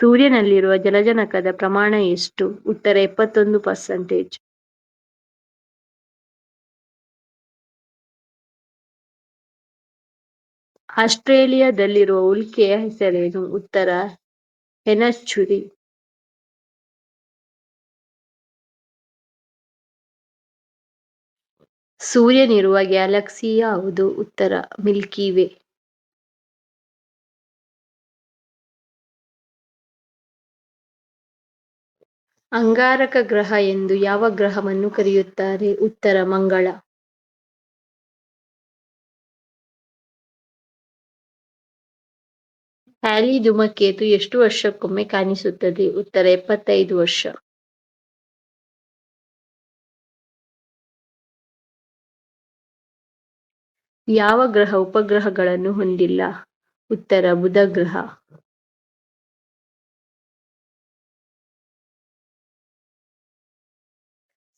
ಸೂರ್ಯನಲ್ಲಿರುವ ಜಲಜನಕದ ಪ್ರಮಾಣ ಎಷ್ಟು? ಉತ್ತರ 71%. ಆಸ್ಟ್ರೇಲಿಯಾದಲ್ಲಿರುವ ಉಲ್ಕೆಯ ಹೆಸರೇನು? ಉತ್ತರ ಹೆನಚ್ಚುರಿ. ಸೂರ್ಯನಿರುವ ಗ್ಯಾಲಕ್ಸಿ ಯಾವುದು? ಉತ್ತರ ಮಿಲ್ಕಿ ವೇ. ಅಂಗಾರಕ ಗ್ರಹ ಎಂದು ಯಾವ ಗ್ರಹವನ್ನು ಕರೆಯುತ್ತಾರೆ? ಉತ್ತರ ಮಂಗಳ. ಹ್ಯಾಲಿ ಧೂಮಕೇತು ಎಷ್ಟು ವರ್ಷಕ್ಕೊಮ್ಮೆ ಕಾಣಿಸುತ್ತದೆ? ಉತ್ತರ 75 ವರ್ಷ. ಯಾವ ಗ್ರಹ ಉಪಗ್ರಹಗಳನ್ನು ಹೊಂದಿಲ್ಲ? ಉತ್ತರ ಬುಧ ಗ್ರಹ.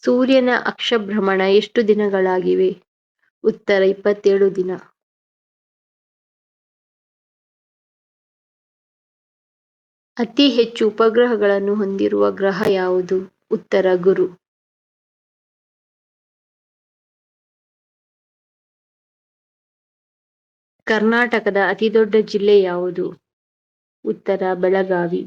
ಸೂರ್ಯನ ಅಕ್ಷಭ್ರಮಣ ಎಷ್ಟು ದಿನಗಳಾಗಿವೆ? ಉತ್ತರ 27 ದಿನ. ಅತಿ ಹೆಚ್ಚು ಉಪಗ್ರಹಗಳನ್ನು ಹೊಂದಿರುವ ಗ್ರಹ ಯಾವುದು? ಉತ್ತರ ಗುರು. ಕರ್ನಾಟಕದ ಅತಿದೊಡ್ಡ ಜಿಲ್ಲೆ ಯಾವುದು? ಉತ್ತರ ಬೆಳಗಾವಿ.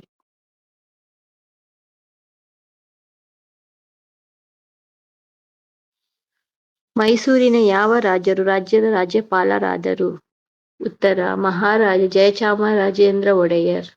ಮೈಸೂರಿನ ಯಾವ ರಾಜರು ರಾಜ್ಯದ ರಾಜ್ಯಪಾಲರಾದರು? ಉತ್ತರ ಮಹಾರಾಜ ಜಯಚಾಮರಾಜೇಂದ್ರ ಒಡೆಯರ್.